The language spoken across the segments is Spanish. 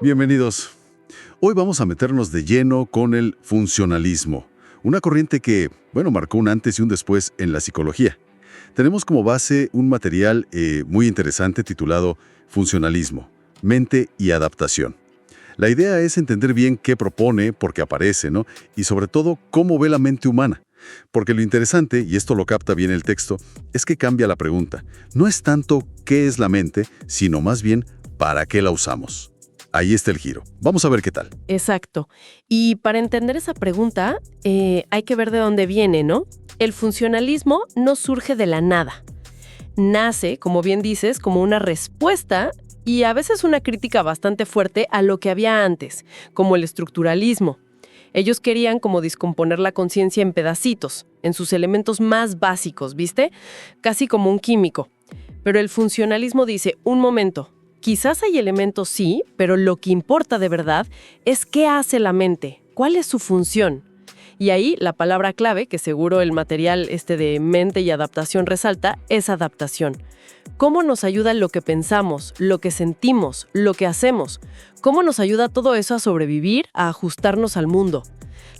Bienvenidos. Hoy vamos a meternos de lleno con el funcionalismo, una corriente que, marcó un antes y un después en la psicología. Tenemos como base un material muy interesante titulado Funcionalismo, mente y adaptación. La idea es entender bien qué propone, por qué aparece, ¿no? Y sobre todo, cómo ve la mente humana. Porque lo interesante, y esto lo capta bien el texto, es que cambia la pregunta. No es tanto qué es la mente, sino más bien para qué la usamos. Ahí está el giro. Vamos a ver qué tal. Exacto. Y para entender esa pregunta, hay que ver de dónde viene, ¿no? El funcionalismo no surge de la nada. Nace, como bien dices, como una respuesta y a veces una crítica bastante fuerte a lo que había antes, como el estructuralismo. Ellos querían como descomponer la conciencia en pedacitos, en sus elementos más básicos, ¿viste? Casi como un químico. Pero el funcionalismo dice, un momento, quizás hay elementos sí, pero lo que importa de verdad es qué hace la mente, cuál es su función. Y ahí la palabra clave, que seguro el material de mente y adaptación resalta, es adaptación. ¿Cómo nos ayuda lo que pensamos, lo que sentimos, lo que hacemos? ¿Cómo nos ayuda todo eso a sobrevivir, a ajustarnos al mundo?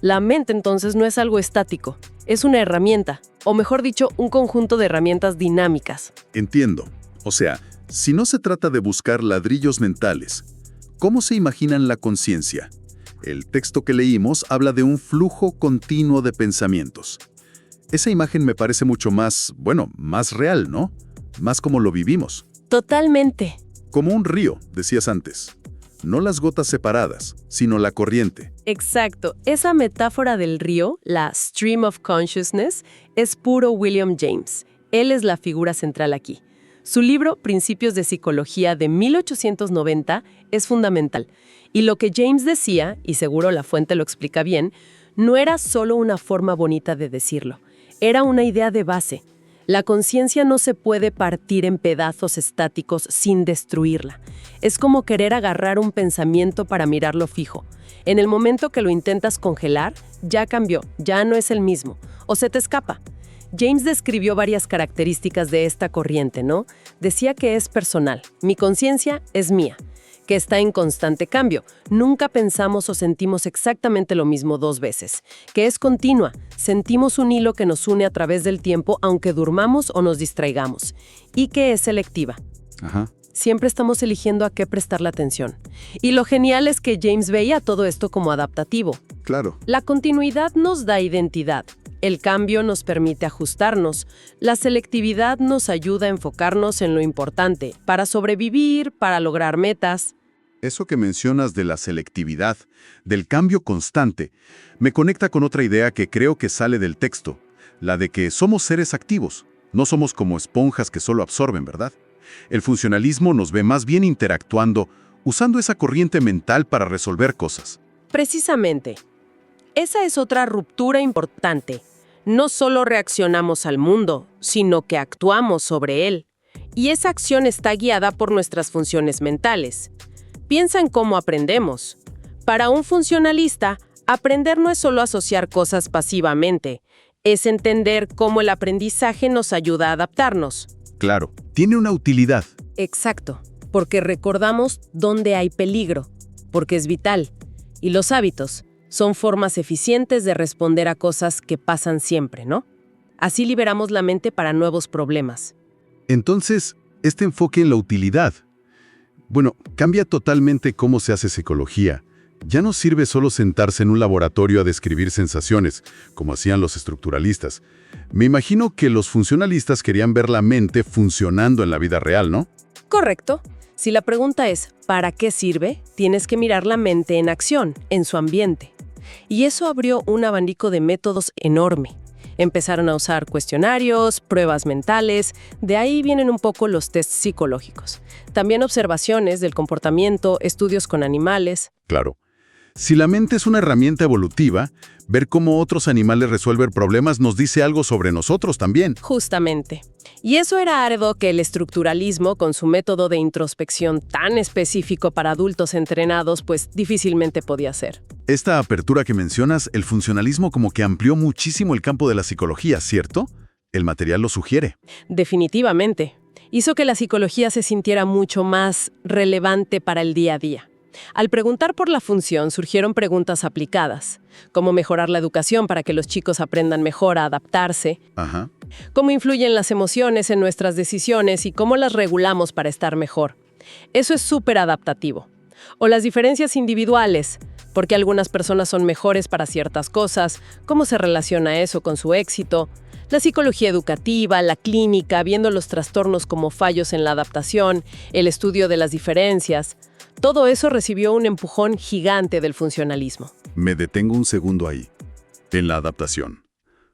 La mente entonces no es algo estático, es una herramienta, o mejor dicho, un conjunto de herramientas dinámicas. Entiendo. O sea, si no se trata de buscar ladrillos mentales, ¿cómo se imaginan la conciencia? El texto que leímos habla de un flujo continuo de pensamientos. Esa imagen me parece mucho más, más real, ¿no? Más como lo vivimos. Totalmente. Como un río, decías antes. No las gotas separadas, sino la corriente. Exacto. Esa metáfora del río, la stream of consciousness, es puro William James. Él es la figura central aquí. Su libro, Principios de Psicología de 1890, es fundamental. Y lo que James decía, y seguro la fuente lo explica bien, no era solo una forma bonita de decirlo. Era una idea de base. La conciencia no se puede partir en pedazos estáticos sin destruirla. Es como querer agarrar un pensamiento para mirarlo fijo. En el momento que lo intentas congelar, ya cambió, ya no es el mismo, o se te escapa. James describió varias características de esta corriente, ¿no? Decía que es personal, mi conciencia es mía, que está en constante cambio. Nunca pensamos o sentimos exactamente lo mismo dos veces, que es continua. Sentimos un hilo que nos une a través del tiempo aunque durmamos o nos distraigamos. Y que es selectiva. Ajá. Siempre estamos eligiendo a qué prestarle atención. Y lo genial es que James veía todo esto como adaptativo. Claro. La continuidad nos da identidad. El cambio nos permite ajustarnos. La selectividad nos ayuda a enfocarnos en lo importante, para sobrevivir, para lograr metas. Eso que mencionas de la selectividad, del cambio constante, me conecta con otra idea que creo que sale del texto, la de que somos seres activos, no somos como esponjas que solo absorben, ¿verdad? El funcionalismo nos ve más bien interactuando, usando esa corriente mental para resolver cosas. Precisamente. Esa es otra ruptura importante. No solo reaccionamos al mundo, sino que actuamos sobre él. Y esa acción está guiada por nuestras funciones mentales. Piensa en cómo aprendemos. Para un funcionalista, aprender no es solo asociar cosas pasivamente, es entender cómo el aprendizaje nos ayuda a adaptarnos. Claro, tiene una utilidad. Exacto, porque recordamos dónde hay peligro, porque es vital. Y los hábitos son formas eficientes de responder a cosas que pasan siempre, ¿no? Así liberamos la mente para nuevos problemas. Entonces, este enfoque en la utilidad, cambia totalmente cómo se hace psicología. Ya no sirve solo sentarse en un laboratorio a describir sensaciones, como hacían los estructuralistas. Me imagino que los funcionalistas querían ver la mente funcionando en la vida real, ¿no? Correcto. Si la pregunta es ¿para qué sirve?, tienes que mirar la mente en acción, en su ambiente. Y eso abrió un abanico de métodos enorme. Empezaron a usar cuestionarios, pruebas mentales, de ahí vienen un poco los tests psicológicos. También observaciones del comportamiento, estudios con animales. Claro. Si la mente es una herramienta evolutiva, ver cómo otros animales resuelven problemas nos dice algo sobre nosotros también. Justamente. Y eso era algo que el estructuralismo, con su método de introspección tan específico para adultos entrenados, pues difícilmente podía hacer. Esta apertura que mencionas, el funcionalismo como que amplió muchísimo el campo de la psicología, ¿cierto? El material lo sugiere. Definitivamente. Hizo que la psicología se sintiera mucho más relevante para el día a día. Al preguntar por la función surgieron preguntas aplicadas, cómo mejorar la educación para que los chicos aprendan mejor a adaptarse, Ajá. cómo influyen las emociones en nuestras decisiones y cómo las regulamos para estar mejor. Eso es súper adaptativo. O las diferencias individuales, porque algunas personas son mejores para ciertas cosas, cómo se relaciona eso con su éxito. La psicología educativa, la clínica, viendo los trastornos como fallos en la adaptación, el estudio de las diferencias. Todo eso recibió un empujón gigante del funcionalismo. Me detengo un segundo ahí. En la adaptación.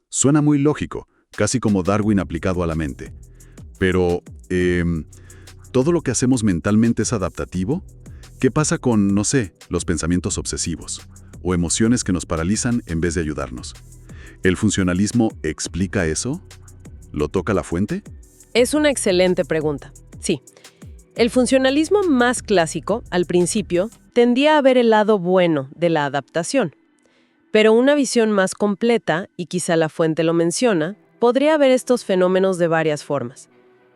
Suena muy lógico, casi como Darwin aplicado a la mente. Pero, ¿todo lo que hacemos mentalmente es adaptativo? ¿Qué pasa con, no sé, los pensamientos obsesivos o emociones que nos paralizan en vez de ayudarnos? ¿El funcionalismo explica eso? ¿Lo toca la fuente? Es una excelente pregunta. Sí. El funcionalismo más clásico, al principio, tendía a ver el lado bueno de la adaptación. Pero una visión más completa, y quizá la fuente lo menciona, podría ver estos fenómenos de varias formas.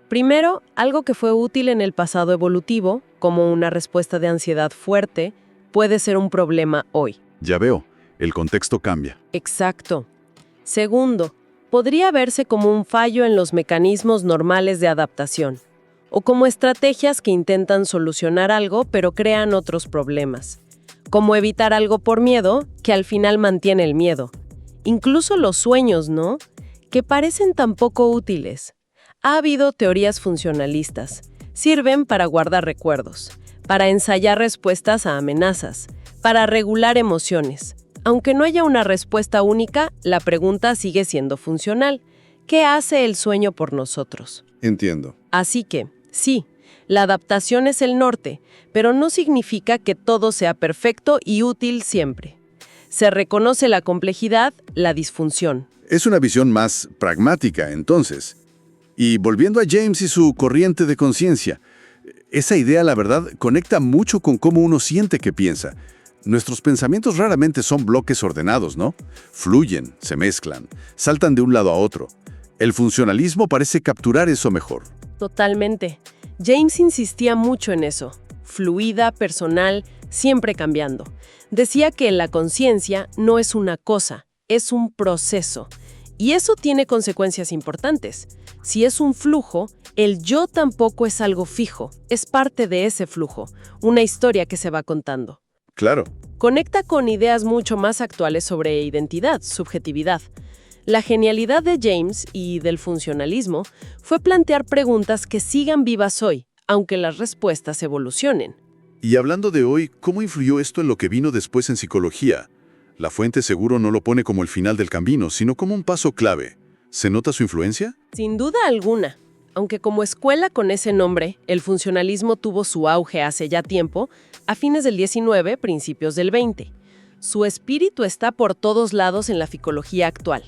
Primero, algo que fue útil en el pasado evolutivo, como una respuesta de ansiedad fuerte, puede ser un problema hoy. Ya veo, el contexto cambia. Exacto. Segundo, podría verse como un fallo en los mecanismos normales de adaptación, o como estrategias que intentan solucionar algo pero crean otros problemas. Como evitar algo por miedo, que al final mantiene el miedo. Incluso los sueños, ¿no? Que parecen tan poco útiles. Ha habido teorías funcionalistas. Sirven para guardar recuerdos, para ensayar respuestas a amenazas, para regular emociones. Aunque no haya una respuesta única, la pregunta sigue siendo funcional. ¿Qué hace el sueño por nosotros? Entiendo. Así que, sí, la adaptación es el norte, pero no significa que todo sea perfecto y útil siempre. Se reconoce la complejidad, la disfunción. Es una visión más pragmática, entonces. Y volviendo a James y su corriente de conciencia, esa idea, la verdad, conecta mucho con cómo uno siente que piensa. Nuestros pensamientos raramente son bloques ordenados, ¿no? Fluyen, se mezclan, saltan de un lado a otro. El funcionalismo parece capturar eso mejor. Totalmente. James insistía mucho en eso. Fluida, personal, siempre cambiando. Decía que la conciencia no es una cosa, es un proceso. Y eso tiene consecuencias importantes. Si es un flujo, el yo tampoco es algo fijo, es parte de ese flujo, una historia que se va contando. Claro. Conecta con ideas mucho más actuales sobre identidad, subjetividad. La genialidad de James y del funcionalismo fue plantear preguntas que sigan vivas hoy, aunque las respuestas evolucionen. Y hablando de hoy, ¿cómo influyó esto en lo que vino después en psicología? La fuente seguro no lo pone como el final del camino, sino como un paso clave. ¿Se nota su influencia? Sin duda alguna. Aunque como escuela con ese nombre, el funcionalismo tuvo su auge hace ya tiempo, a fines del 19, principios del 20. Su espíritu está por todos lados en la psicología actual.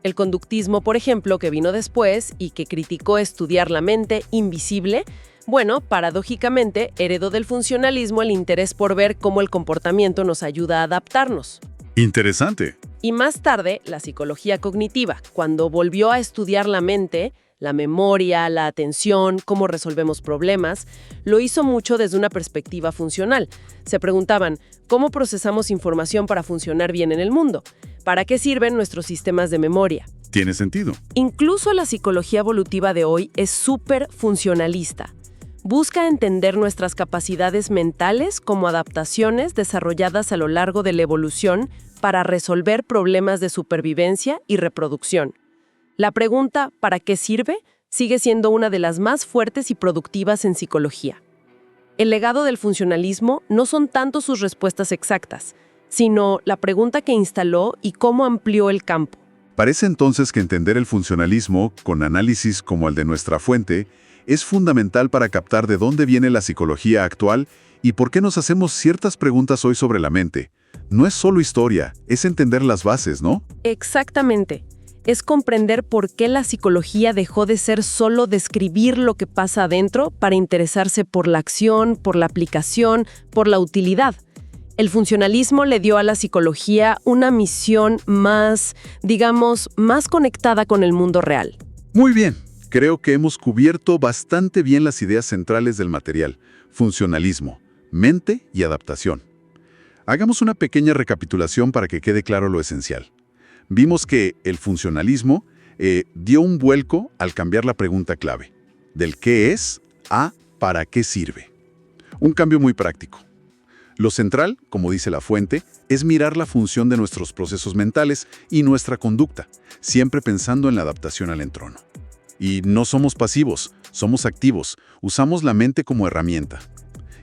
El conductismo, por ejemplo, que vino después y que criticó estudiar la mente invisible, bueno, paradójicamente, heredó del funcionalismo el interés por ver cómo el comportamiento nos ayuda a adaptarnos. Interesante. Y más tarde, la psicología cognitiva, cuando volvió a estudiar la mente, la memoria, la atención, cómo resolvemos problemas, lo hizo mucho desde una perspectiva funcional. Se preguntaban, ¿cómo procesamos información para funcionar bien en el mundo? ¿Para qué sirven nuestros sistemas de memoria? Tiene sentido. Incluso la psicología evolutiva de hoy es súper funcionalista. Busca entender nuestras capacidades mentales como adaptaciones desarrolladas a lo largo de la evolución para resolver problemas de supervivencia y reproducción. La pregunta ¿para qué sirve? Sigue siendo una de las más fuertes y productivas en psicología. El legado del funcionalismo no son tanto sus respuestas exactas, sino la pregunta que instaló y cómo amplió el campo. Parece entonces que entender el funcionalismo, con análisis como el de nuestra fuente, es fundamental para captar de dónde viene la psicología actual y por qué nos hacemos ciertas preguntas hoy sobre la mente. No es solo historia, es entender las bases, ¿no? Exactamente. Es comprender por qué la psicología dejó de ser solo describir lo que pasa adentro para interesarse por la acción, por la aplicación, por la utilidad. El funcionalismo le dio a la psicología una misión más, digamos, más conectada con el mundo real. Muy bien. Creo que hemos cubierto bastante bien las ideas centrales del material. Funcionalismo, mente y adaptación. Hagamos una pequeña recapitulación para que quede claro lo esencial. Vimos que el funcionalismo dio un vuelco al cambiar la pregunta clave, del qué es a para qué sirve. Un cambio muy práctico. Lo central, como dice la fuente, es mirar la función de nuestros procesos mentales y nuestra conducta, siempre pensando en la adaptación al entorno. Y no somos pasivos, somos activos, usamos la mente como herramienta.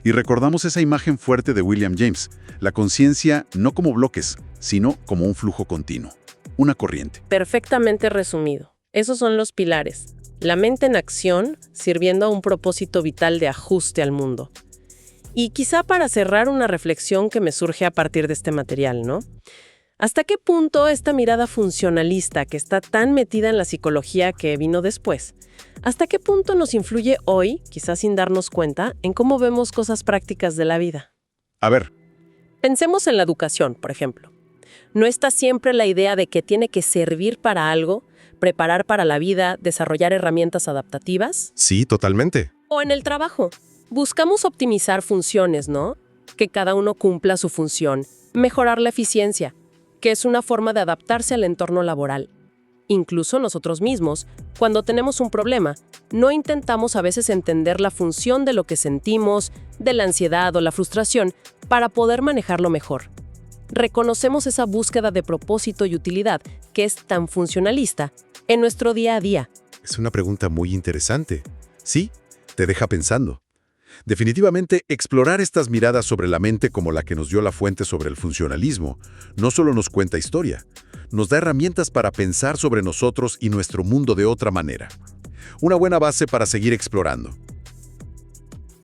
Y recordamos esa imagen fuerte de William James, la conciencia no como bloques, sino como un flujo continuo, una corriente. Perfectamente resumido. Esos son los pilares. La mente en acción, sirviendo a un propósito vital de ajuste al mundo. Y quizá para cerrar una reflexión que me surge a partir de este material, ¿no? ¿Hasta qué punto esta mirada funcionalista que está tan metida en la psicología que vino después, hasta qué punto nos influye hoy, quizás sin darnos cuenta, en cómo vemos cosas prácticas de la vida? A ver, Pensemos en la educación, por ejemplo. ¿No está siempre la idea de que tiene que servir para algo, preparar para la vida, desarrollar herramientas adaptativas? Sí, totalmente. O en el trabajo. Buscamos optimizar funciones, ¿no? Que cada uno cumpla su función, mejorar la eficiencia, que es una forma de adaptarse al entorno laboral. Incluso nosotros mismos, cuando tenemos un problema, no intentamos a veces entender la función de lo que sentimos, de la ansiedad o la frustración, para poder manejarlo mejor. Reconocemos esa búsqueda de propósito y utilidad, que es tan funcionalista, en nuestro día a día. Es una pregunta muy interesante. Sí, te deja pensando. Definitivamente, explorar estas miradas sobre la mente como la que nos dio la fuente sobre el funcionalismo no solo nos cuenta historia, nos da herramientas para pensar sobre nosotros y nuestro mundo de otra manera. Una buena base para seguir explorando.